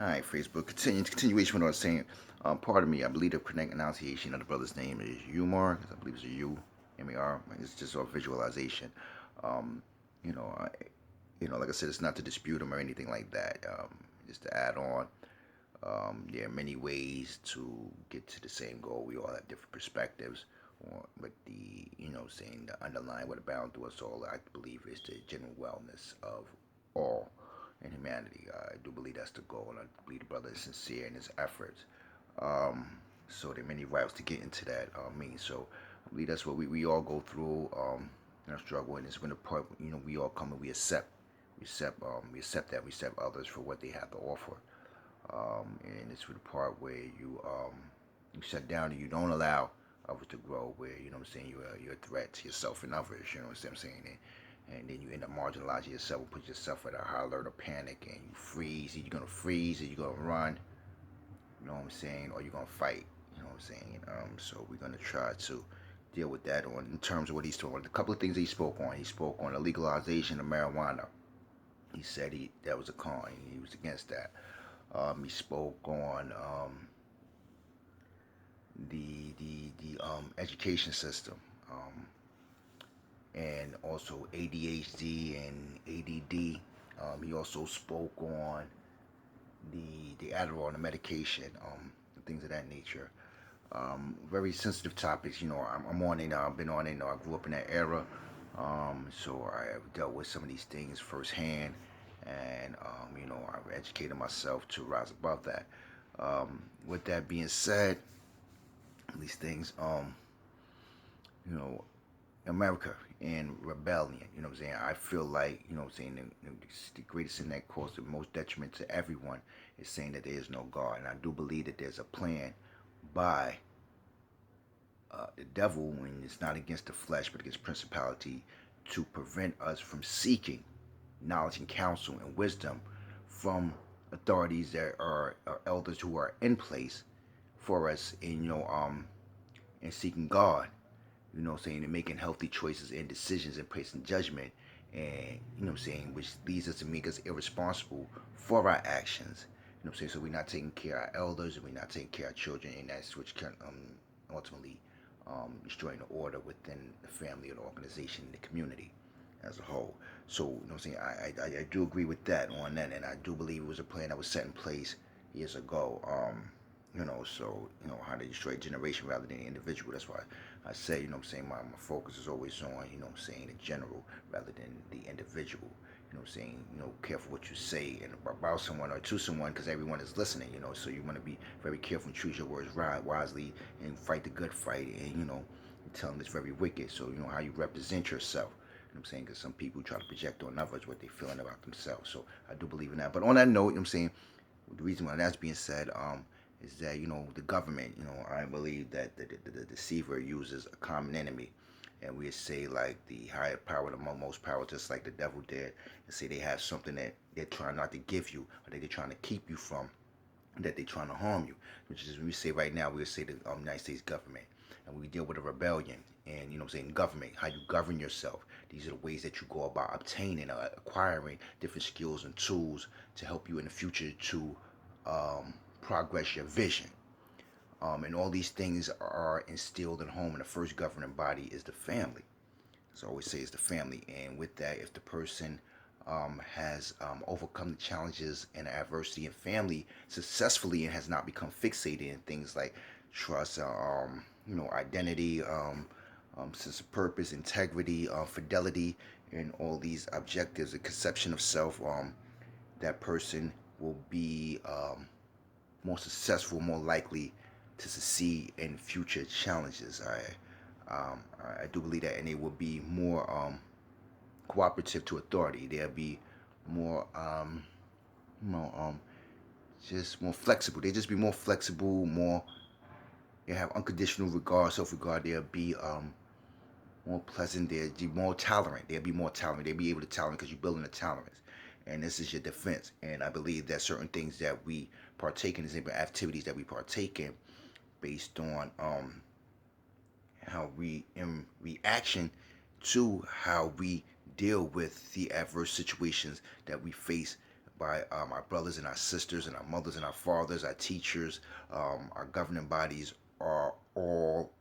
All right, Facebook. Continuation of what I was saying. Pardon me. I believe the correct enunciation of the brother's name is Umar. I believe it's a U, M-A-R. It's just a visualization. Um, you know, I, like I said, it's not to dispute him or anything like that. Just to add on, there are many ways to get to the same goal. We all have different perspectives, but saying the underlying what bound to us all, I believe, is the general wellness of all in humanity. I do believe that's the goal, and I believe the brother is sincere in his efforts. Um, so there are many routes to get into that. So I believe that's what we all go through. In our struggle, and it's when the part we all come and we accept that we accept others for what they have to offer. And it's for the part where you shut down and you don't allow others to grow. Where you're a threat to yourself and others. You know what I'm saying? And then you end up marginalizing yourself and put yourself at a high alert of panic, and you freeze. Either you're gonna freeze, or you're gonna run. You know what I'm saying? Or you're gonna fight. You know what I'm saying? So we're gonna try to deal with that on in terms of what he's talking. A couple of things he spoke on. He spoke on the legalization of marijuana. He said that was a con. He was against that. He spoke on the education system, and also ADHD and ADD. He also spoke on the Adderall, the medication, things of that nature. Very sensitive topics. I'm on it. I've been on it. I grew up in that era, so I've dealt with some of these things firsthand, and I've educated myself to rise above that. With that being said, these things, you know, America and rebellion. You know what I'm saying? I feel like, what I'm saying, the greatest sin that caused the most detriment to everyone is saying that there is no God. And I do believe that there's a plan by the devil, and it's not against the flesh, but against principality, to prevent us from seeking knowledge and counsel and wisdom from authorities that are elders who are in place for us, and seeking God, and making healthy choices and decisions and placing judgment, and, which leads us to make us irresponsible for our actions. So we're not taking care of our elders, and we're not taking care of our children, and that's which can ultimately destroying the order within the family or the organization and the community as a whole. So, I do agree with that on that, and I do believe it was a plan that was set in place years ago. How to destroy a generation rather than an individual. That's why I say, my focus is always on, the general rather than the individual. Careful what you say and about someone or to someone, because everyone is listening, so you want to be very careful and choose your words wisely and fight the good fight, and, tell them it's very wicked. So, how you represent yourself. Because some people try to project on others what they're feeling about themselves. So I do believe in that. But on that note, the reason why that's being said, is that the government, I believe that the deceiver uses a common enemy, and we say like the higher power, the most power, just like the devil did, and say they have something that they're trying not to give you, or they're trying to keep you from, that they're trying to harm you. Which is, we say right now, we say the United States government, and we deal with a rebellion, and government, how you govern yourself. These are the ways that you go about obtaining, acquiring different skills and tools to help you in the future to progress your vision. And all these things are instilled in home, and the first governing body is the family. As I always say, it's the family. And with that, if the person has overcome the challenges and adversity in family successfully and has not become fixated in things like trust, identity, sense of purpose, integrity, fidelity, and all these objectives, the conception of self, that person will be more successful, more likely to succeed in future challenges. I do believe that, and they will be more cooperative to authority. They'll be more, you know, um, just more flexible. They just be more flexible, more. They have unconditional regard, self-regard. They'll be more pleasant. They'll be more tolerant. They'll be more tolerant. They'll be able to tolerate because you're building a tolerance, and this is your defense. And I believe that certain things that we partake in, different activities that we partake in, based on how we in reaction to how we deal with the adverse situations that we face by our brothers and our sisters and our mothers and our fathers, our teachers, our governing bodies are all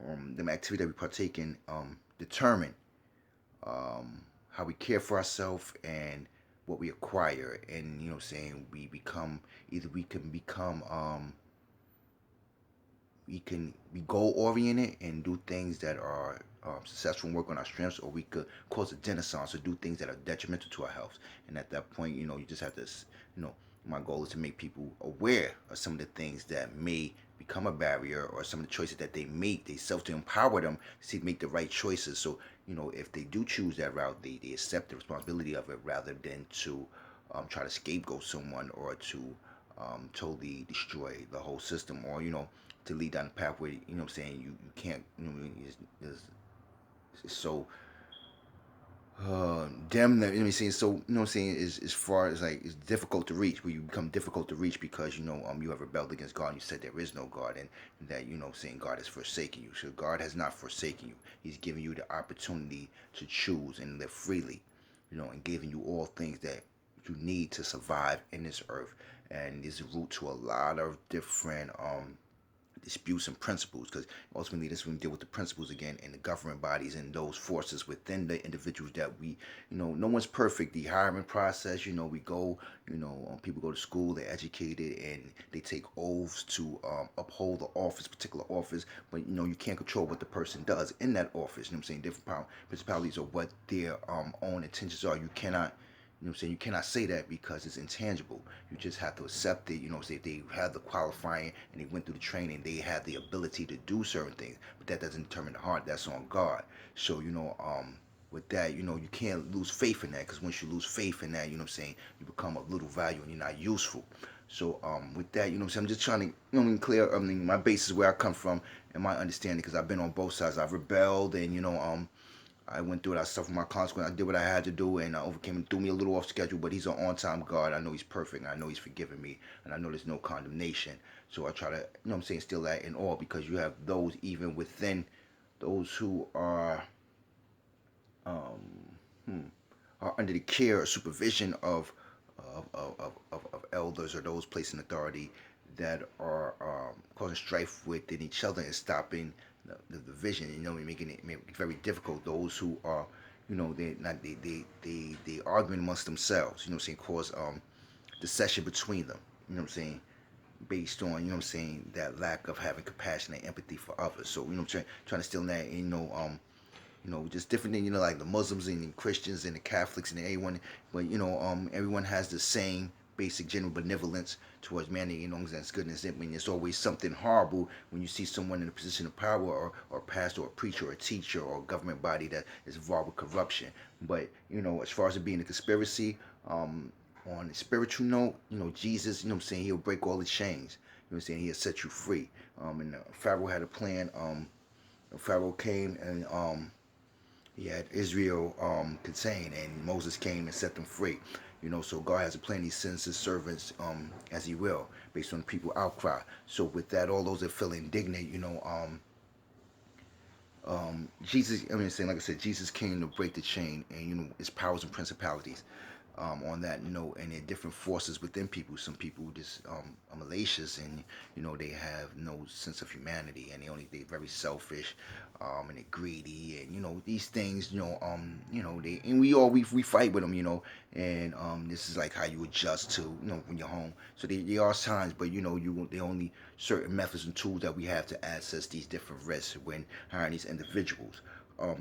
the activity that we partake in determine how we care for ourselves and what we acquire. And saying we become, either we can become we can be goal oriented and do things that are successful and work on our strengths, or we could cause a renaissance or do things that are detrimental to our health. And at that point, you just have to, my goal is to make people aware of some of the things that may become a barrier, or some of the choices that they make, they self, to empower them to make the right choices. So, if they do choose that route, they accept the responsibility of it, rather than to try to scapegoat someone, or to totally destroy the whole system, or to lead down the pathway. You can't. It's so dim that, so as far as, like, it's difficult to reach, where you become difficult to reach because you have rebelled against God, and you said there is no God, and that saying God has forsaken you. So God has not forsaken you. He's giving you the opportunity to choose and live freely, and giving you all things that you need to survive in this earth. And this is root to a lot of different disputes and principles, because ultimately this is when we deal with the principles again, and the government bodies and those forces within the individuals that we, no one's perfect. The hiring process, we go, people go to school, they're educated, and they take oaths to uphold the office, particular office, but you can't control what the person does in that office. Different power principalities, or what their own intentions are. You cannot, you cannot say that, because it's intangible. You just have to accept it. Say they had the qualifying and they went through the training, they had the ability to do certain things, but that doesn't determine the heart. That's on God. So, with that, you can't lose faith in that, because once you lose faith in that, you become of little value and you're not useful. So, with that, I'm just trying to, clear, my basis, where I come from and my understanding, because I've been on both sides. I've rebelled, and, I went through it. I suffered my consequence. I did what I had to do, and I overcame and threw me a little off schedule. But He's an on-time God. I know He's perfect, and I know He's forgiven me, and I know there's no condemnation. So I try to, still that in all, because you have those even within those who are under the care or supervision of elders, or those placed in authority, that are causing strife within each other and stopping the division. Making it very difficult. Those who are, they not they arguing amongst themselves. Cause dissension between them. Based on, that lack of having compassion and empathy for others. So, trying to still that, just different than, like the Muslims and the Christians and the Catholics and everyone. But everyone has the same basic general benevolence towards humanity, as goodness. I mean, it's always something horrible when you see someone in a position of power, or a pastor, or a preacher, or a teacher, or a government body that is involved with corruption. But as far as it being a conspiracy, on a spiritual note, Jesus, He'll break all the chains. He'll set you free. And Pharaoh had a plan. Pharaoh came, and he had Israel contained, and Moses came and set them free. So God has a plan. He sends His servants as He will, based on the people outcry. So with that, all those that feel indignant, Jesus, saying, like I said, Jesus came to break the chain, and His powers and principalities. On that note, and there are different forces within people. Some people just are malicious, and they have no sense of humanity, and they're very selfish, and they're greedy, and these things, they, and we fight with them, and this is like how you adjust to, when you're home. So there are signs, but they only certain methods and tools that we have to access these different risks when hiring these individuals.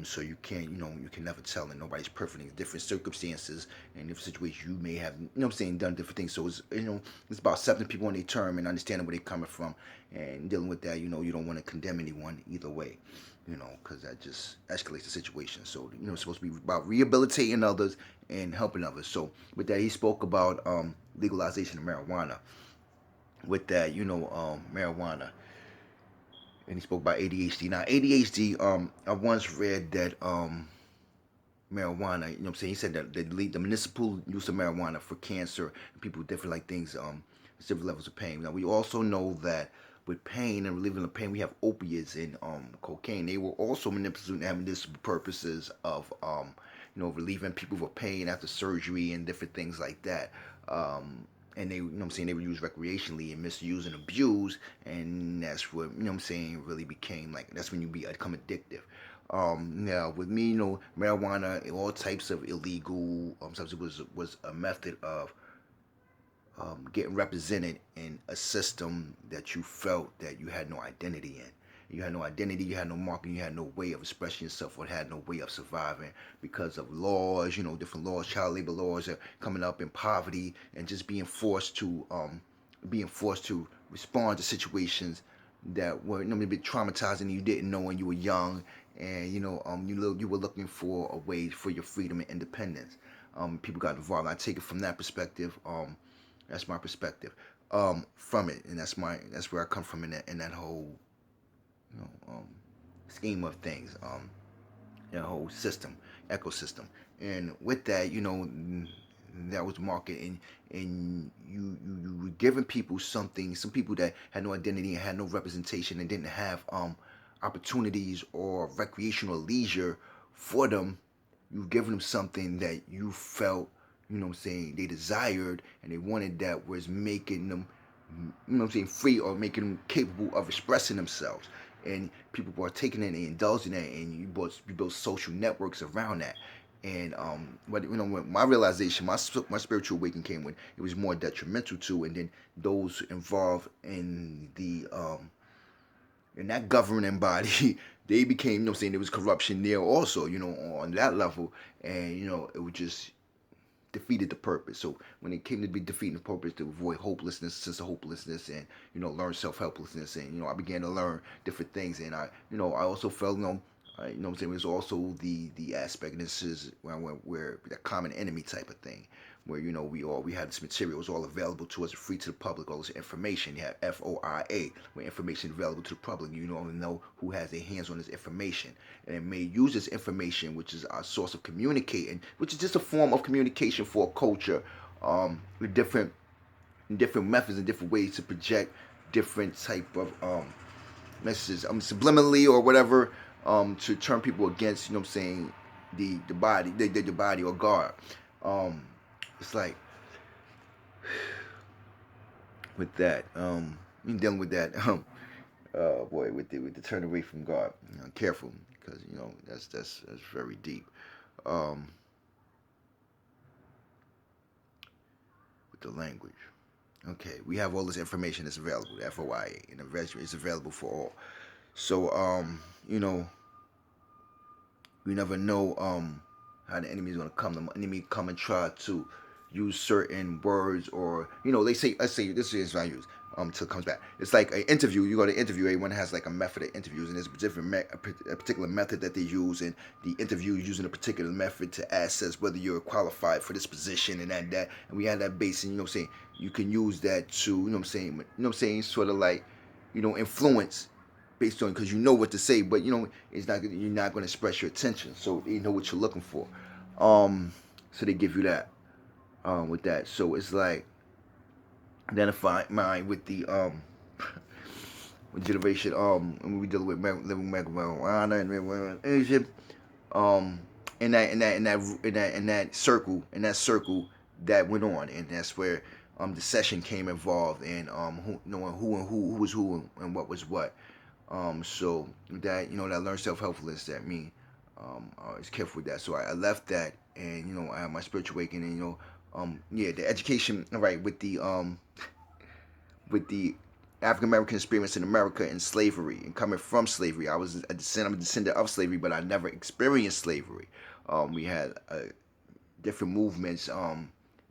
So you can't, you can never tell, and nobody's perfect in different circumstances and different situations. You may have, done different things. So it's, it's about accepting people on their term and understanding where they're coming from, and dealing with that. You don't want to condemn anyone either way, because that just escalates the situation. So, it's supposed to be about rehabilitating others and helping others. So with that, he spoke about legalization of marijuana. With that, marijuana. And he spoke about ADHD. Now, ADHD, I once read that marijuana, he said that the municipal use of marijuana for cancer and people with different like things, different levels of pain. Now, we also know that with pain and relieving the pain, we have opiates and cocaine. They were also manipulated and have medicinal purposes of relieving people of pain after surgery and different things like that. And they, they were used recreationally and misused and abused, and that's what, really became like, that's when you become addictive. Now with me, marijuana and all types of illegal substances was a method of getting represented in a system that you felt that you had no identity in. You had no identity, you had no marking, you had no way of expressing yourself, or had no way of surviving because of laws, different laws, child labor laws, coming up in poverty, and just being forced to respond to situations that were, a bit traumatizing, and you didn't know when you were young, and you were looking for a way for your freedom and independence. People got involved. I take it from that perspective. That's my perspective from it, and that's where I come from in that whole scheme of things, that whole system, ecosystem. And with that, that was market, and you were giving people something. Some people that had no identity and had no representation and didn't have opportunities or recreational leisure for them. You've given them something that you felt, they desired and they wanted, that was making them, free, or making them capable of expressing themselves. And people were taking it and indulging in it, and you build social networks around that. And but when my realization, my spiritual awakening came when it was more detrimental to, and then those involved in that governing body, they became, there was corruption there also, on that level, and it was just defeated the purpose. So when it came to be defeating the purpose, to avoid hopelessness, sense of hopelessness, and learn self helplessness, and I began to learn different things, and I also felt, there's also the aspect, and this is where the common enemy type of thing, where we had this material, it was all available to us, free to the public, all this information. You have FOIA, where information is available to the public. You don't know who has their hands on this information, and it may use this information, which is our source of communicating, which is just a form of communication for a culture, with different methods and different ways to project different type of messages, subliminally or whatever, to turn people against, the body, the body or God. It's like, with that, dealing with that, boy, with the turn away from God. Careful, because that's very deep. Um, with the language. Okay, we have all this information that's available, the FOIA, and it's available for all. So, we never know how the enemy is gonna come. The enemy come and try to use certain words, or they say, let's say, this is what I use till it comes back. It's like an interview. You go to interview. Everyone has like a method of interviews, and there's a particular method that they use, and the interview is using a particular method to assess whether you're qualified for this position, and that. And we had that base, and saying, you can use that to, sort of like, influence based on, because you know what to say, but it's not, you're not going to express your attention, so they know what you're looking for. So they give you that, with that. So it's like, identify mine with the with generation, when we deal with living marijuana and marijuana, in that circle that went on, and that's where the session came involved, and knowing who was who, and what was what. So that, that learned self-helpfulness, that me, I was careful with that. So I left that, and I had my spiritual awakening. Yeah, the education, right, with the African American experience in America and slavery, and coming from slavery. I'm a descendant of slavery, but I never experienced slavery. We had different movements,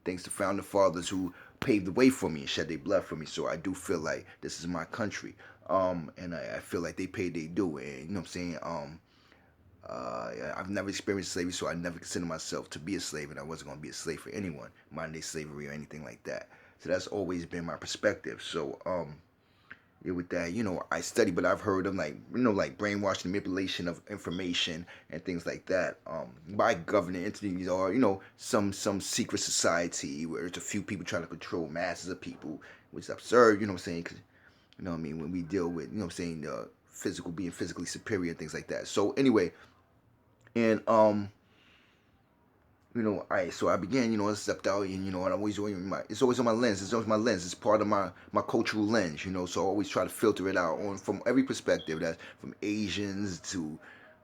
thanks to founding fathers who paved the way for me and shed their blood for me. So I do feel like this is my country, and I feel like they paid their due. And you know what I'm saying? I've never experienced slavery, so I never considered myself to be a slave, and I wasn't going to be a slave for anyone, modern day slavery or anything like that. So that's always been my perspective. So, yeah, with that, I study, but I've heard of, like, like brainwashing, manipulation of information and things like that, by governing entities, or some secret society where it's a few people trying to control masses of people, which is absurd. You know what I'm saying? 'Cause, what I mean, when we deal with, what I'm saying, physical, being physically superior and things like that. So anyway, and So I began, I stepped out, and and it's always on my lens. It's always my lens. It's part of my cultural lens, So I always try to filter it out on from every perspective. That's from Asians to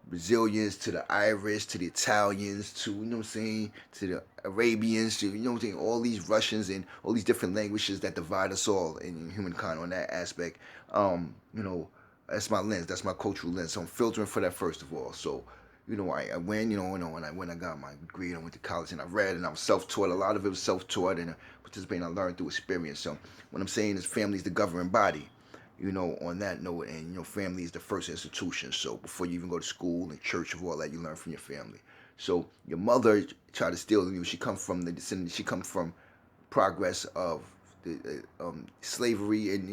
Brazilians to the Irish to the Italians to to the Arabians to all these Russians and all these different languages that divide us all in humankind on that aspect. That's my lens. That's my cultural lens. So I'm filtering for that first of all. So I went, when I got my degree, I went to college and I read and I was self-taught. A lot of it was self-taught and participating. I learned through experience. So what I'm saying is, family is the governing body. On that note, and family is the first institution. So before you even go to school and church of all that, you learn from your family. So your mother tried to steal you. She comes from the descendant. She comes from progress of the slavery and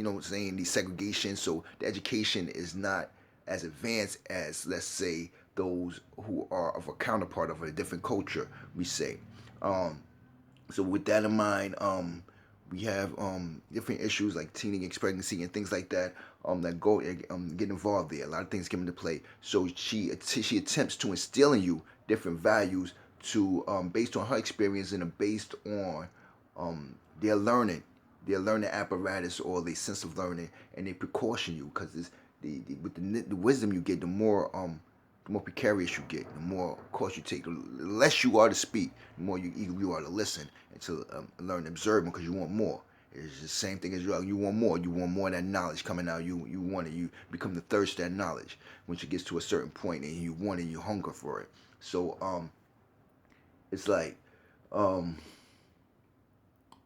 the segregation. So the education is not as advanced as, let's say, those who are of a counterpart of a different culture. We say. Um, so with that in mind, we have different issues like teenage pregnancy and things like that that go get involved there. A lot of things come into play. So she attempts to instill in you different values to based on her experience and based on their learning, their learning apparatus or their sense of learning, and they precaution you because with the wisdom you get, the more precarious you get, the more course you take, the less you are to speak, the more you are to listen and to learn and observe because you want more. It's the same thing as you want more. You want more of that knowledge coming out. You want it. You become the thirst that knowledge once it gets to a certain point and you want it, you hunger for it. So it's like um,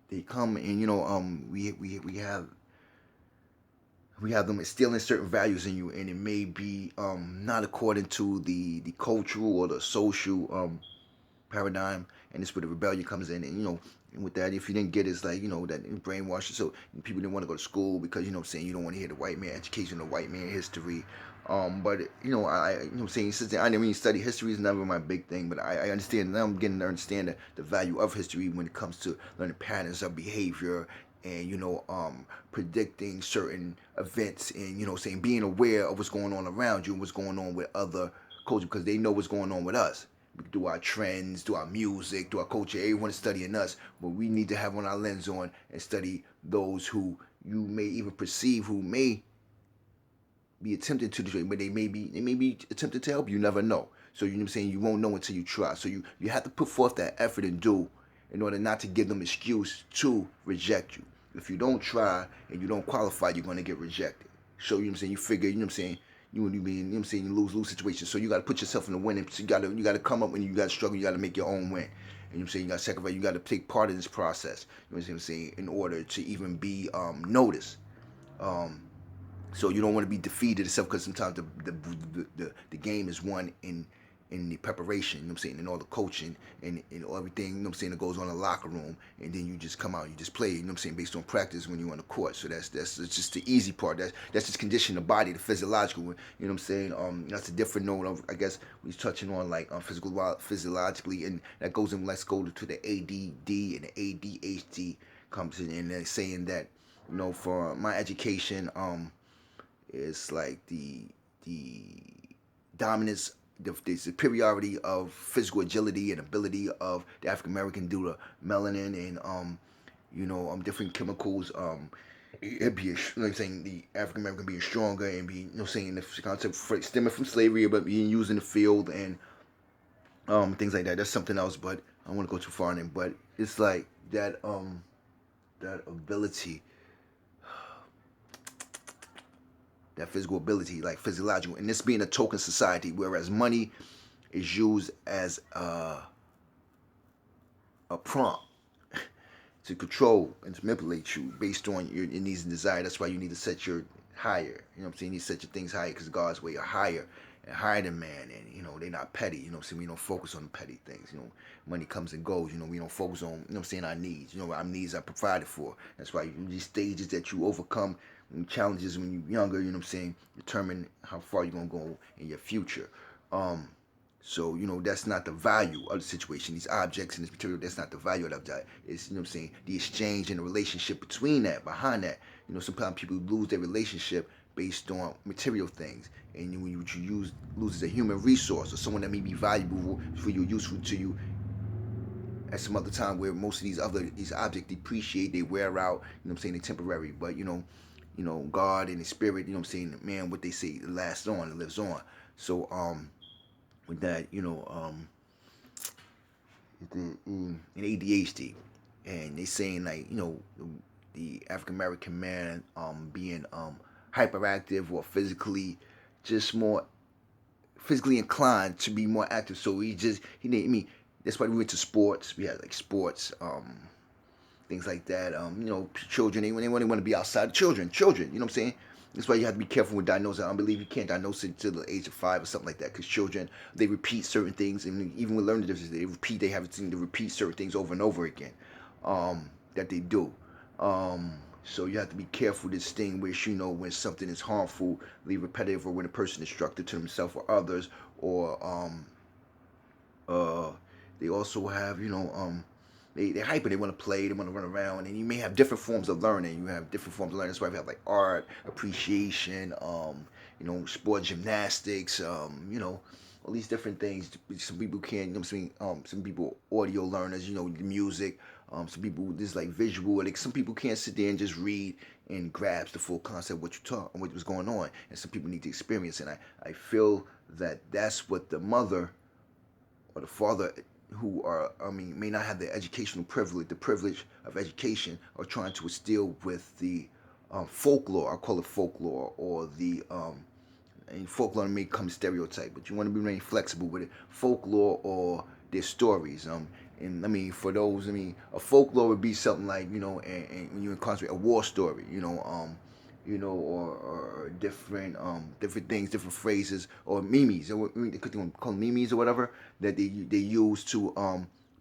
they come and we have them instilling certain values in you, and it may be not according to the cultural or the social paradigm, and it's where the rebellion comes in, and and with that, if you didn't get it, it's like that brainwashed. So people didn't want to go to school because what I'm saying, you don't want to hear the white man education, the white man history. But saying since I didn't really study history is never my big thing, but I understand now. I'm getting to understand the value of history when it comes to learning patterns of behavior and predicting certain events and saying being aware of what's going on around you and what's going on with other culture because they know what's going on with us through our trends, through our music, through our culture. Everyone is studying us, but we need to have on our lens on and study those who you may even perceive who may be attempting to destroy, but they may be attempting to help you. You never know. So you know what I'm saying, you won't know until you try. So you have to put forth that effort and do in order not to give them excuse to reject you. If you don't try and you don't qualify, you're gonna get rejected. So you know what I'm saying, you figure, you know what I'm saying, you be in, what I'm saying, you lose situations. So you gotta put yourself in the winning. So you gotta come up and you gotta struggle, you gotta make your own win. And I'm saying, you gotta sacrifice, you gotta take part in this process. You know what I'm saying, in order to even be noticed. Um, so you don't want to be defeated itself because sometimes the game is won in the preparation, you know what I'm saying, and all the coaching and everything, you know what I'm saying, that goes on in the locker room, and then you just come out, you just play, you know what I'm saying, based on practice when you're on the court. So that's just the easy part. That's just condition the body, the physiological, you know what I'm saying. That's a different note of, I guess, we're touching on like physiologically, and that goes in. Let's go to the ADD and the ADHD comes in, and they're saying that for my education, it's like the dominance, the superiority of physical agility and ability of the African American due to melanin and different chemicals. It be like saying the African American being stronger and be saying the concept stemming from slavery but being used in the field and things like that. That's something else, but I don't want to go too far in it. But it's like that ability, that physical ability, like physiological, and this being a token society, whereas money is used as a prompt to control and to manipulate you based on your needs and desire. That's why you need to set your higher. You know what I'm saying? You need to set your things higher because God's way are higher and higher than man, and they're not petty. You know what I'm saying? We don't focus on the petty things. Money comes and goes. We don't focus on what I'm saying, our needs. Our needs are provided for. That's why these stages that you overcome challenges when you're younger, you know what I'm saying, determine how far you're gonna go in your future. So that's not the value of the situation. These objects and this material, that's not the value of that. It's what I'm saying, the exchange and the relationship between that, behind that. Sometimes people lose their relationship based on material things, and when you lose as a human resource or someone that may be valuable for you, useful to you, at some other time where most of these objects depreciate, they wear out. You know what I'm saying? They're temporary, but God and the spirit. You know what I'm saying? Man, what they say, it lasts on, it lives on. So with that, in ADHD, and they saying like the African American man being hyperactive or just more physically inclined to be more active. So I mean that's why we went to sports. We had like sports, things like that. Children they want to be outside. Children. You know what I'm saying? That's why you have to be careful with diagnosing. I believe you can't diagnose it until the age of 5 or something like that. Because children, they repeat certain things, and even with learning differences, they have a tendency to repeat certain things over and over again. That they do. So you have to be careful to distinguish, when something is harmful, repetitive, or when a person is destructive to themselves or others, or uh, they also have, they're hyper. They want to play. They want to run around, and you may have different forms of learning. You have different forms of learning. That's why we have like art, appreciation, sport, gymnastics, all these different things. Some people can, some people audio learners, the music. Some people just like visual. Like some people can't sit there and just read and grasp the full concept of what you taught and what was going on. And some people need to experience. And I feel that that's what the mother or the father who may not have the educational privilege, the privilege of education, are trying to instill with the folklore. I call it folklore, or the and folklore may come stereotype, but you want to be really flexible with it. Folklore or their stories. And for those, a folklore would be something like, and when you incarcerate a war story, or different things, different phrases, or memes, or they could call them memes or whatever that they use to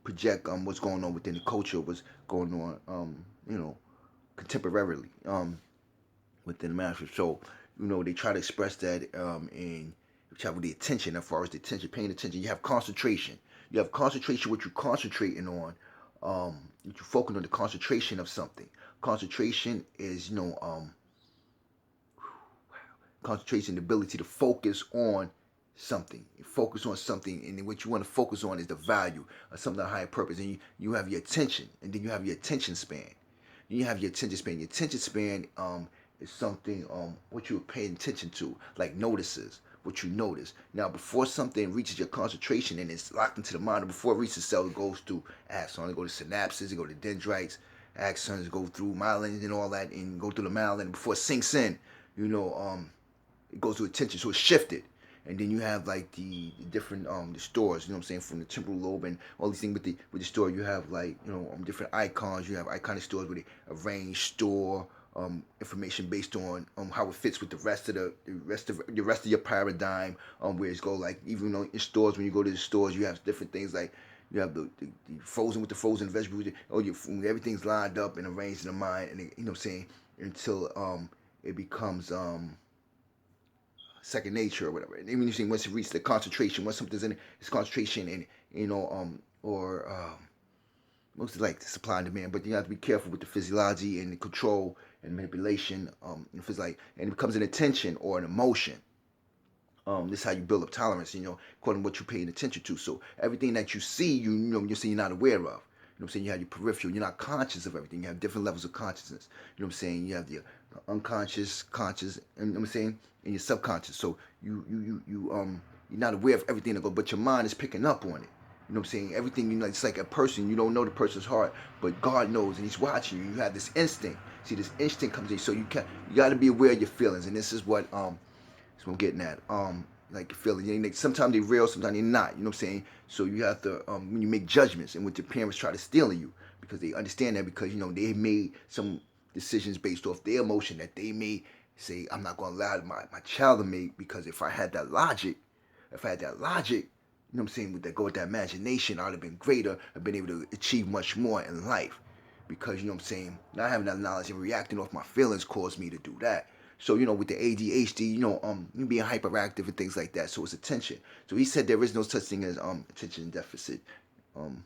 project what's going on within the culture, what's going on, contemporarily within the master. So they try to express that in try with the attention. As far as the attention, paying attention, you have concentration. You have concentration. What you're concentrating on, you focus on the concentration of something. Concentration is concentration, the ability to focus on something. You focus on something, and then what you want to focus on is the value of something of higher purpose. And you have your attention, and then you have your attention span. You have your attention span. Your attention span is something what you're paying attention to, like notices, what you notice. Now, before something reaches your concentration and it's locked into the mind, before it reaches the cell, it goes through axons, it goes to synapses, it goes to dendrites, axons go through myelin and all that, and go through the myelin. Before it sinks in, it goes to attention, so it's shifted. And then you have like the different the stores, from the temporal lobe and all these things with the store. You have like different icons. You have iconic stores where they arrange store information based on how it fits with the rest of your paradigm. Where it's go like, even though in stores, when you go to the stores, you have different things like you have the frozen with the frozen vegetables. Everything's lined up and arranged in the mind, and until it becomes second nature or whatever. And even you see, once it reaches the concentration, once something's in its concentration, and or mostly like the supply and demand, but you have to be careful with the physiology and the control and manipulation. If it's like, and it becomes an attention or an emotion. This is how you build up tolerance, according to what you're paying attention to. So everything that you see, you're saying you're not aware of. I'm saying? You have your peripheral. You're not conscious of everything. You have different levels of consciousness. You know what I'm saying? You have the unconscious, conscious, and I'm saying, and your subconscious. So you're not aware of everything that goes, but your mind is picking up on it. You know what I'm saying? Everything, it's like a person. You don't know the person's heart, but God knows, and He's watching you. You have this instinct. See, this instinct comes in. So you got to be aware of your feelings, and this is what I'm getting at. Like your feelings. Sometimes they're real, sometimes they're not. You know what I'm saying? So you have to when you make judgments, and what your parents try to steal in you, because they understand that, because they made some decisions based off their emotion that they may say, I'm not going to allow my child to make, because if I had that logic, you know what I'm saying, with that imagination, I'd have been greater, I've been able to achieve much more in life. Because, what I'm saying, not having that knowledge and reacting off my feelings caused me to do that. So, with the ADHD, being hyperactive and things like that. So it's attention. So he said there is no such thing as attention deficit. Um,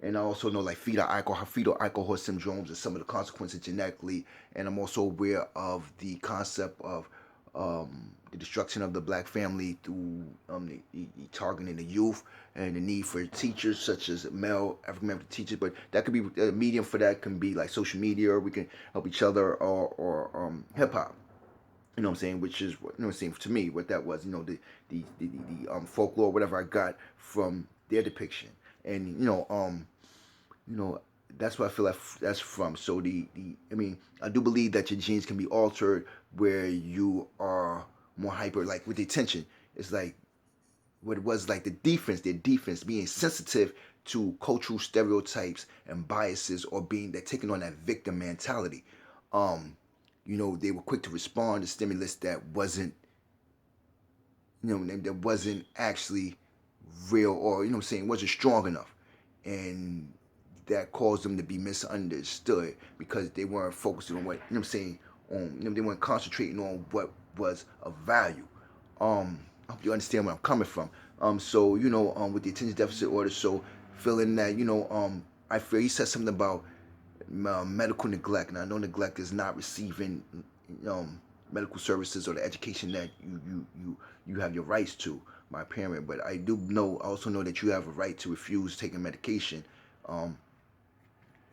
and I also know like fetal alcohol syndromes and some of the consequences genetically. And I'm also aware of the concept of the destruction of the black family through the targeting the youth and the need for teachers such as male African American teachers. But that could be a medium for that can be like social media, or we can help each other, or hip hop. You know what I'm saying? Which is what, you know what I'm saying, to me what that was. You know, the folklore, whatever I got from their depiction, and you know that's what I feel like that's from. So the I mean, I do believe that your genes can be altered where you are more hyper, like with the attention. It's like what it was like their defense being sensitive to cultural stereotypes and biases, or being they're taking on that victim mentality. Um, they were quick to respond to stimulus that wasn't, that wasn't actually real, or saying wasn't strong enough, and that caused them to be misunderstood because they weren't focusing on what saying on they weren't concentrating on what was of value. I hope you understand where I'm coming from. So with the attention deficit order, so feeling that I feel he said something about medical neglect, and I know neglect is not receiving um, medical services or the education that you have your rights to, my parent. But I also know that you have a right to refuse taking medication. Um,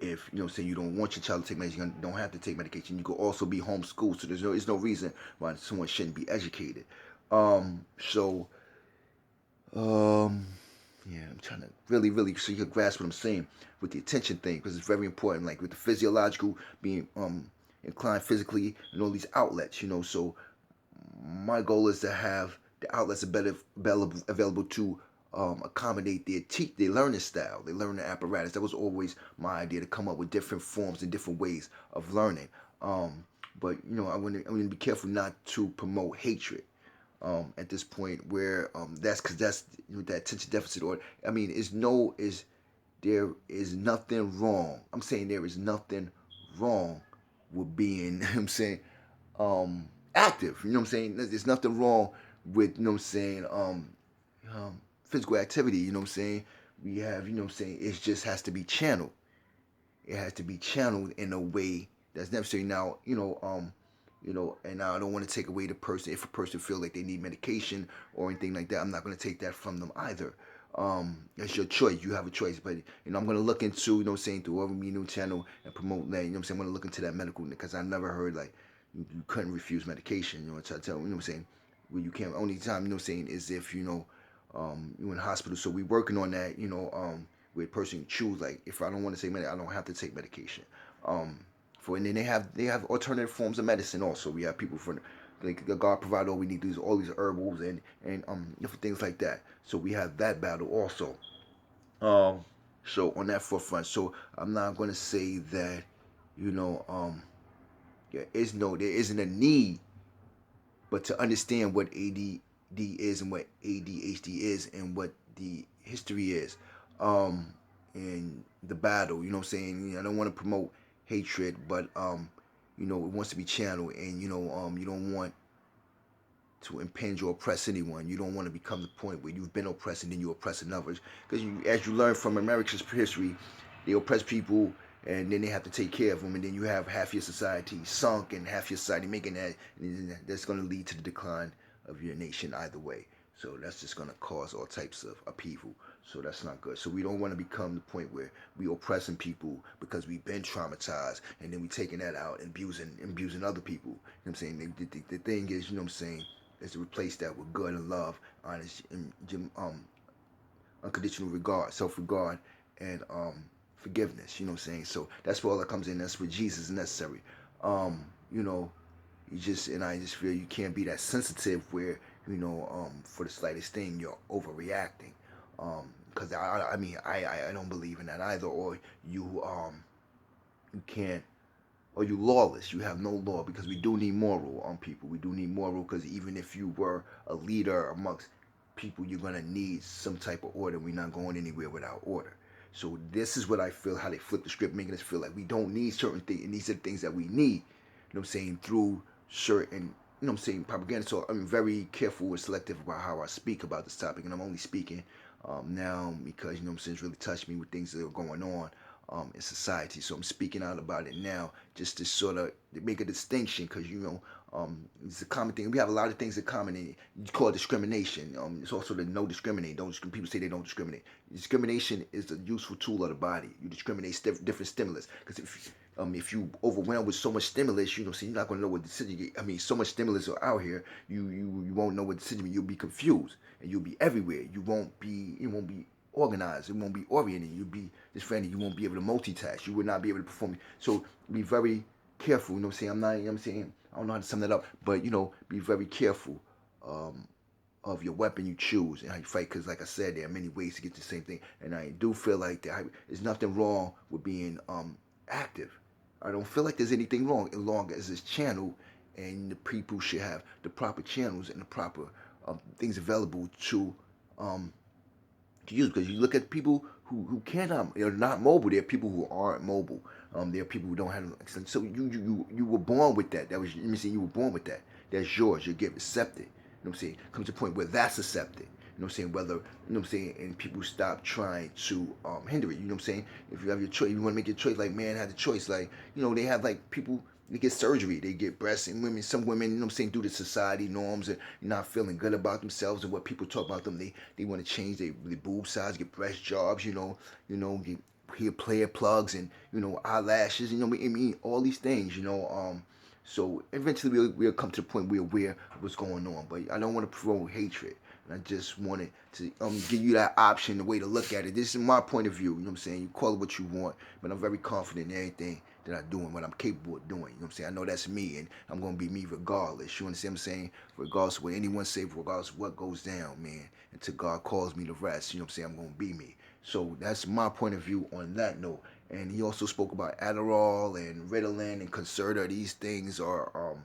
if say you don't want your child to take medication, you don't have to take medication. You could also be homeschooled, so there's no reason why someone shouldn't be educated. So um, yeah, I'm trying to really so you can grasp what I'm saying with the attention thing, because it's very important. Like with the physiological being inclined physically and all these outlets, So my goal is to have the outlets available to accommodate their learning style, their learning apparatus. That was always my idea, to come up with different forms and different ways of learning. But I want to be careful not to promote hatred at this point, where that's because that's that attention deficit order. I mean, there is nothing wrong. I'm saying there is nothing wrong with being I'm saying active. You know what I'm saying? There's nothing wrong with physical activity. You know what I'm saying? We have it just has to be channeled. It has to be channeled in a way that's necessary. Now, and I don't want to take away the person. If a person feels like they need medication or anything like that, I'm not going to take that from them either. That's your choice. You have a choice. But I'm going to look into through every new channel and promote that. I'm going to look into that medical, because I never heard like you couldn't refuse medication. Try to tell well, you can't. Only time is if you're in hospital. So we working on that. Where a person choose, like, if I don't want to take medication, I don't have to take medication. And then they have alternative forms of medicine also. We have people from like God provide all we need, these all these herbals and different things like that. So we have that battle also. So on that forefront, so I'm not going to say that you know there isn't a need, but to understand what ADD is and what ADHD is and what the history is, and the battle. You know what I'm saying? I don't want to promote hatred, but it wants to be channeled, and you don't want to impinge or oppress anyone. You don't want to become the point where you've been oppressed and then you oppress others. Because as you learn from America's history, they oppress people and then they have to take care of them, and then you have half your society sunk and half your society making that, and that's going to lead to the decline of your nation either way. So that's just going to cause all types of upheaval. So that's not good. So we don't want to become the point where we oppressing people because we've been traumatized, and then we taking that out and abusing other people. You know what I'm saying? The thing is, is to replace that with good and love, honest, and unconditional regard, self-regard, and forgiveness. You know what I'm saying? So that's where all that comes in. That's where Jesus is necessary. Um, you know, I just feel you can't be that sensitive where for the slightest thing you're overreacting. Because I don't believe in that either. Or you can't, or you lawless. You have no law, because we do need moral on people. We do need moral, because even if you were a leader amongst people, you're gonna need some type of order. We're not going anywhere without order. So this is what I feel, how they flip the script, making us feel like we don't need certain things, and these are the things that we need. You know what I'm saying? Through certain, propaganda. So I'm very careful and selective about how I speak about this topic, and I'm only speaking now because it's really touched me with things that are going on. in society. So I'm speaking out about it now, just to sort of make a distinction, because it's a common thing. We have a lot of things in common. And you call it discrimination. It's also the no discriminate. Don't people say they don't discriminate? Discrimination is a useful tool of the body. You discriminate different stimulus, because if you overwhelmed with so much stimulus, so you're not gonna know what decision. So much stimulus are out here. You won't know what decision. You'll be confused, and you'll be everywhere. You won't be organized. It won't be oriented. You'll be just friendly. You won't be able to multitask. You will not be able to perform. So be very careful. You know what I'm saying? I'm not. You know what I'm saying? I don't know how to sum that up, but be very careful. Of your weapon you choose and how you fight, because like I said, there are many ways to get the same thing, and I do feel like there's nothing wrong with being active. I don't feel like there's anything wrong as long as it's channeled, and the people should have the proper channels and the proper things available um, to use. Because you look at people who cannot, they're not mobile. There are people who aren't mobile. There are people who don't have excellent. So you were born with that. That was, let me say, you were born with that. That's yours. You get accepted. You know what I'm saying? Comes to a point where that's accepted. You know what I'm saying? Whether, you know what I'm saying, and people stop trying to hinder it. You know what I'm saying? If you have your choice, you want to make your choice. Like man had the choice. Like they have like people. They get surgery. They get breasts, and women. Some women, you know what I'm saying, due to society norms and not feeling good about themselves and what people talk about them, they want to change their boob size, get breast jobs. Get hair player plugs and eyelashes. All these things. So eventually we'll come to the point where we're aware of what's going on. But I don't want to provoke hatred. And I just wanted to give you that option, the way to look at it. This is my point of view. You know what I'm saying? You call it what you want, but I'm very confident in everything that I do and what I'm capable of doing. You know what I'm saying? I know that's me, and I'm going to be me regardless. You understand what I'm saying? Regardless of what anyone say, regardless of what goes down, man. Until God calls me to rest, you know what I'm saying? I'm going to be me. So that's my point of view on that note. And he also spoke about Adderall and Ritalin and Concerta. These things are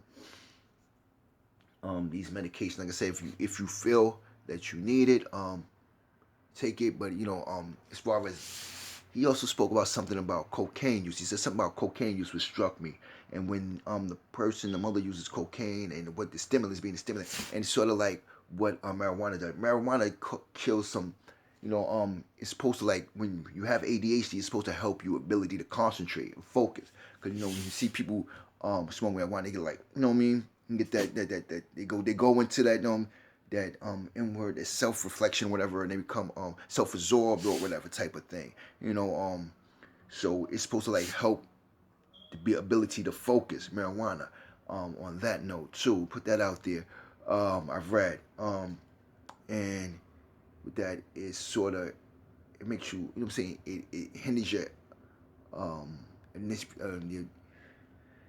these medications. Like I said, if you feel that you need it, take it. But as far as he also spoke about something about cocaine use. He said something about cocaine use, which struck me. And when the mother uses cocaine, and what the stimulus being the stimulant, and it's sort of like what marijuana does. Marijuana kills some. It's supposed to, like, when you have ADHD, it's supposed to help your ability to concentrate and focus. Because when you see people smoking marijuana, they get like, you know what I mean? You get that they go into that inward, that self-reflection, whatever, and they become self-absorbed or whatever type of thing. So it's supposed to like help the ability to focus. Marijuana. On that note too, put that out there. I've read, and with that, it's sort of, it makes you, you know what I'm saying, it hinders your um you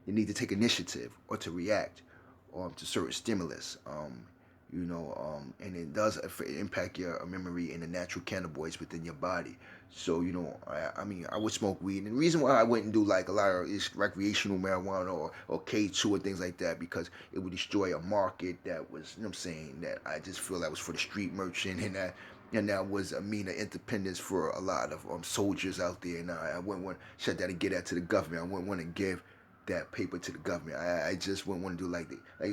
need to take initiative or to react to certain stimulus. And it does impact your memory and the natural cannabinoids within your body. So, I would smoke weed. And the reason why I wouldn't do like a lot of is recreational marijuana or K2 and things like that, because it would destroy a market that was, you know what I'm saying, that I just feel that was for the street merchant, and that was a mean of independence for a lot of soldiers out there. And I wouldn't want to shut that and get that to the government. I wouldn't want to give that paper to the government. I just wouldn't want to do like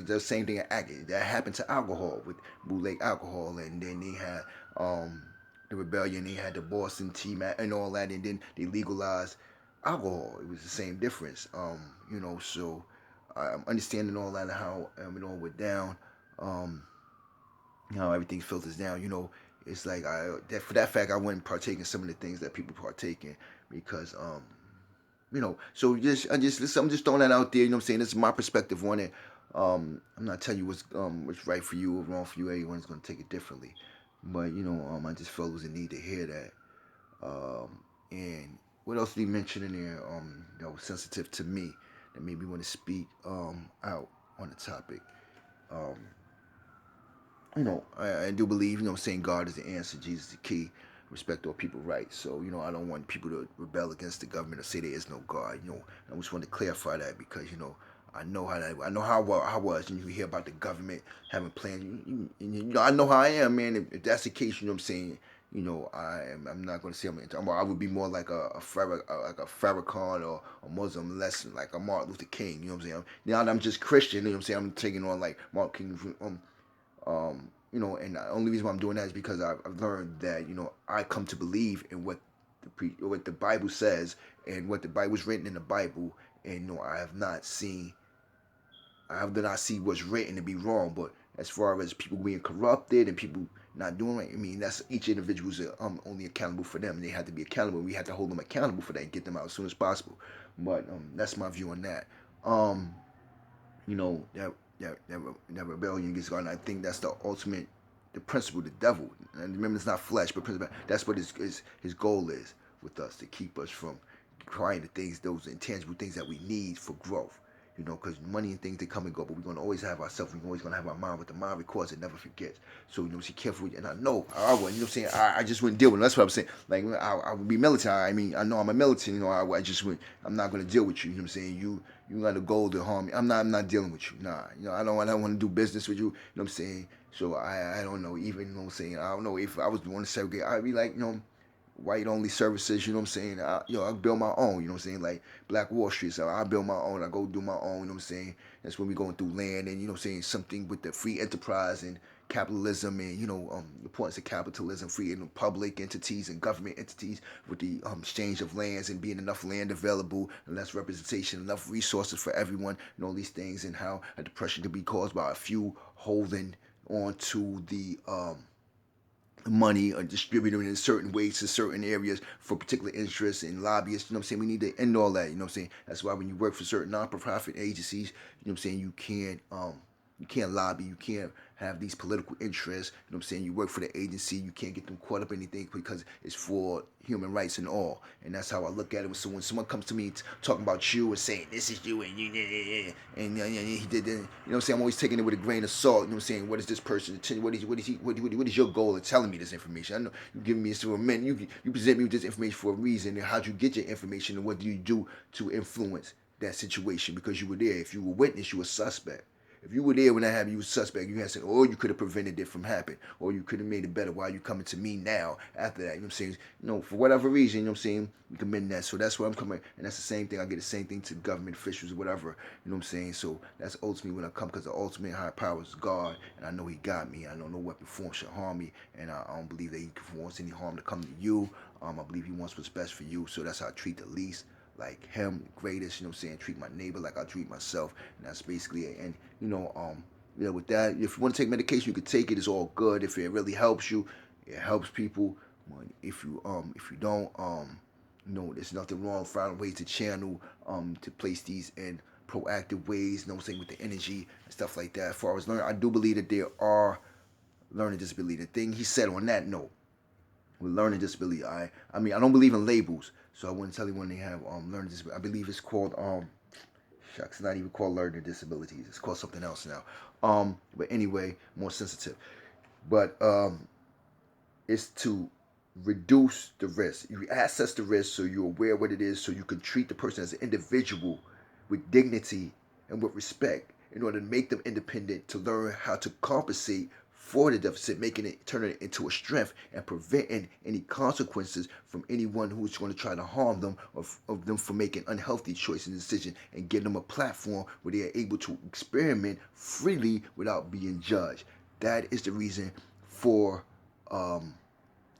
the same thing that happened to alcohol with bootleg alcohol, and then they had the rebellion, they had the Boston Tea and all that, and then they legalized alcohol. It was the same difference. So I'm understanding all that and how it all went down, how everything filters down. It's like for that fact I wouldn't partake in some of the things that people partake in, because so I'm just throwing that out there. You know what I'm saying? This is my perspective on it. I'm not telling you what's right for you or wrong for you. Everyone's gonna take it differently, but I just felt it was a need to hear that. And what else did he mention in there? That was sensitive to me, that made me want to speak out on the topic. Um, I do believe, what I'm saying, God is the answer, Jesus is the key, respect all people's rights. So, I don't want people to rebel against the government or say there is no God. I just want to clarify that, because, I know how I was, and you hear about the government having plans. I know how I am, man. If that's the case, you know what I'm saying. I'm not going to say I would be more like a Farrakhan or a Muslim, less like a Martin Luther King. You know what I'm saying. Now that I'm just Christian, you know what I'm saying. I'm taking on like Martin King. And the only reason why I'm doing that is because I've learned that I come to believe in what what the Bible says and what the Bible was written in the Bible. And I have not seen, I have not see what's written to be wrong. But as far as people being corrupted and people not doing right, I mean that's each individual's only accountable for them. They have to be accountable. We have to hold them accountable for that and get them out as soon as possible. But that's my view on that. Um, that rebellion against God. And I think that's the ultimate, the principle, the devil. And remember, it's not flesh, but principle. That's what his goal is with us, to keep us from acquiring the things, those intangible things that we need for growth. Because money and things, they come and go, but we're going to always have ourselves. We're always going to have our mind. But the mind records, it never forgets. So, be careful. And I know I would, I just wouldn't deal with it. That's what I'm saying. Like, I would be militant. I mean, I know I'm a militant. I just wouldn't, I'm not going to deal with you. You got a goal to harm me. I'm not dealing with you. Nah, I don't want to do business with you. So I don't know. Even, I don't know if I was the one to segregate. I'd be like, white only services, I build my own, like Black Wall Street. So I build my own, I go do my own, That's when we going through land and, something with the free enterprise and capitalism and, the importance of capitalism, free and public entities and government entities with the exchange of lands and being enough land available, and less representation, enough resources for everyone, and all these things, and how a depression can be caused by a few holding on to the money or distributing in certain ways to certain areas for particular interests and lobbyists. We need to end all that. That's why when you work for certain non-profit agencies, you can't lobby, you can't have these political interests. You work for the agency, you can't get them caught up in anything because it's for human rights and all. And that's how I look at it. So when someone comes to me talking about you and saying this is you and you and he did that, I'm always taking it with a grain of salt. What is this person? What is your goal of telling me this information? I know you giving me this for a minute. You present me with this information for a reason. And how'd you get your information? And what do you do to influence that situation? Because you were there. If you were a witness, you were a suspect. If you were there when that happened, you were suspect. You had said, oh, you could have prevented it from happening, or you could have made it better. Why are you coming to me now after that? For whatever reason, you can mend that. So that's where I'm coming, and that's the same thing. I get the same thing to government officials or whatever. So that's ultimately when I come, because the ultimate higher power is God, and I know He got me. I know no weapon formed shall harm me, and I don't believe that He wants any harm to come to you. I believe He wants what's best for you. So that's how I treat the least like Him, greatest, treat my neighbor like I treat myself, and that's basically it. And with that, if you want to take medication, you can take it. It's all good. If it really helps you, it helps people. If you don't, there's nothing wrong. Find ways to channel, to place these in proactive ways. With the energy and stuff like that. As far as learning, I do believe that there are learning disability. The thing he said on that note, with learning disability, I don't believe in labels, so I wouldn't tell you when they have learning disability. I believe it's called it's not even called learning disabilities. It's called something else now. But anyway, more sensitive. But it's to reduce the risk. You assess the risk so you're aware what it is, so you can treat the person as an individual with dignity and with respect in order to make them independent, to learn how to compensate for the deficit, turning it into a strength and preventing any consequences from anyone who's going to try to harm them or of them for making unhealthy choices and decisions, and give them a platform where they are able to experiment freely without being judged. That is the reason for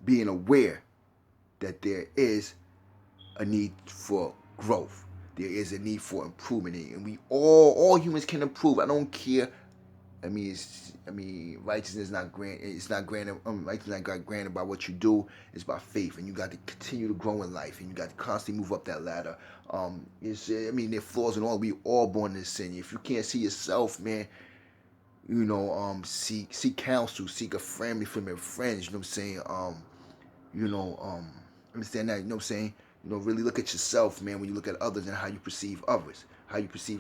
being aware that there is a need for growth. There is a need for improvement, and we all humans can improve. I don't care. Righteousness is not granted. It's not granted. Righteousness is not granted by what you do. It's by faith, and you got to continue to grow in life, and you got to constantly move up that ladder. There are flaws and all. We all born in sin. If you can't see yourself, man, seek counsel, seek a family from your friends. Understand that. Really look at yourself, man, when you look at others and how you perceive others. Because,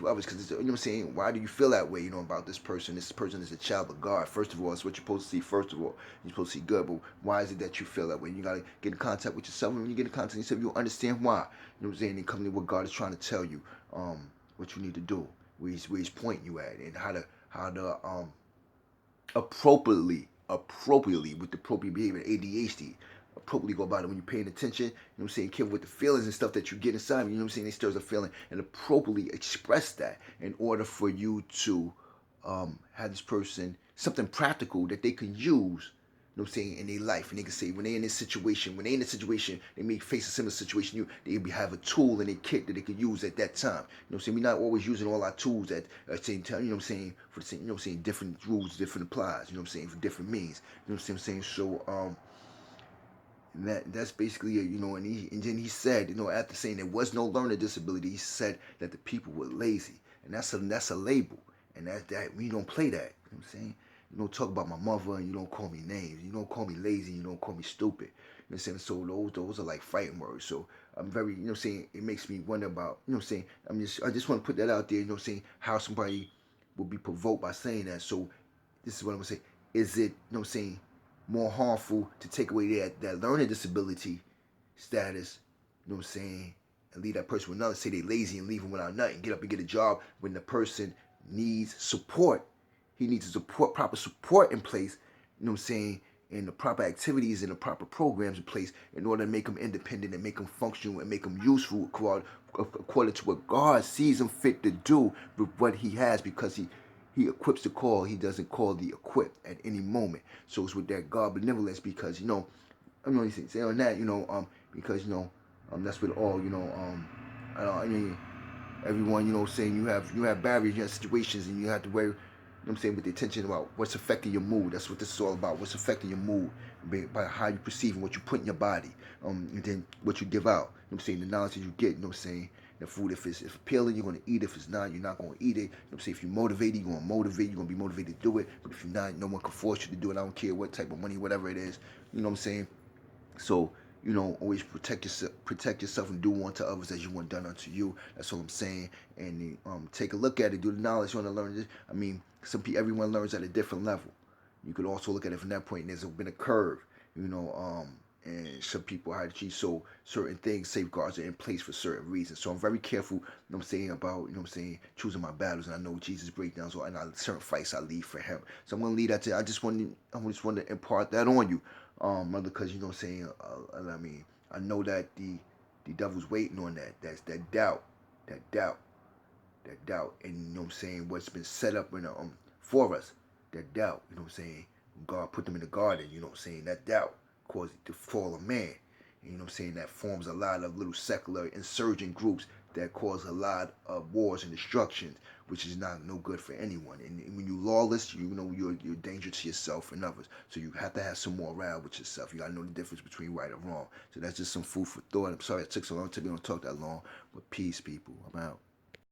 why do you feel that way, about this person? This person is a child of God. First of all, it's what you're supposed to see. First of all, you're supposed to see good, but why is it that you feel that way? You got to get in contact with yourself, and when you get in contact with yourself, you'll understand why. And come to what God is trying to tell you, what you need to do, where he's pointing you at, and how to appropriately with the appropriate behavior, ADHD, appropriately go about it when you're paying attention, careful with the feelings and stuff that you get inside, they stirs a feeling, and appropriately express that in order for you to have this person something practical that they can use You know what I'm saying, in their life, and they can say when they in this situation, they may face a similar situation. They have a tool in their kit that they could use at that time. You know what I'm saying? We're not always using all our tools at the same time. You know what I'm saying? For the same, you know what I'm saying? Different rules, different applies. You know what I'm saying? For different means. You know what I'm saying? So that's basically it, and then he said, after saying there was no learning disability, he said that the people were lazy, and that's a label, and that we don't play that. You know what I'm saying? You don't talk about my mother, and you don't call me names. You don't call me lazy. You don't call me stupid. You know what I'm saying? So those are like fighting words. So I'm very, you know what I'm saying? It makes me wonder about, you know what I'm saying? I just want to put that out there. You know what I'm saying? How somebody will be provoked by saying that. So this is what I'm gonna say. Is it, you know what I'm saying, more harmful to take away that learning disability status, you know what I'm saying, and leave that person with nothing, say they lazy and leave them without nothing, get up and get a job when the person needs support. He needs support, proper support in place, you know what I'm saying, and the proper activities and the proper programs in place in order to make them independent and make them functional and make them useful according to what God sees him fit to do with what he has, because he equips the call. He doesn't call the equipped at any moment. So it's with that God benevolence, because I'm only saying on that, because that's with all, I mean, everyone, saying you have barriers, you have situations, and you have to worry. I'm saying, with the attention about what's affecting your mood. That's what this is all about. What's affecting your mood by how you perceive and what you put in your body, and then what you give out. I'm saying, the knowledge that you get. I'm saying, the food, if it's appealing, you're gonna eat. If it's not, you're not gonna eat it. I'm saying, if you're motivated, you're gonna motivate. You're gonna be motivated to do it. But if you're not, no one can force you to do it. I don't care what type of money, whatever it is. You know what I'm saying? So, always protect yourself and do unto others as you want done unto you. That's all I'm saying. And take a look at it, do the knowledge. You want to learn this. I mean, everyone learns at a different level. You could also look at it from that point. And there's been a curve, and some people how to achieve. So certain things, safeguards are in place for certain reasons. So I'm very careful, I'm saying, about, choosing my battles. And I know Jesus breakdowns, and certain fights I leave for him. So I'm gonna leave that to you. I just want to impart that on you, mother, because I'm saying, I mean, I know that the devil's waiting on that. That's that doubt, that doubt, that doubt, and I'm saying, what's been set up for us, that doubt. I'm saying, God put them in the garden. I'm saying, that doubt caused the fall of man. And I'm saying, that forms a lot of little secular insurgent groups that cause a lot of wars and destructions, which is not no good for anyone. And when you're lawless, you're a danger to yourself and others. So you have to have some morale with yourself. You gotta know the difference between right and wrong. So that's just some food for thought. I'm sorry it took so long to be on talk that long, but peace, people. I'm out.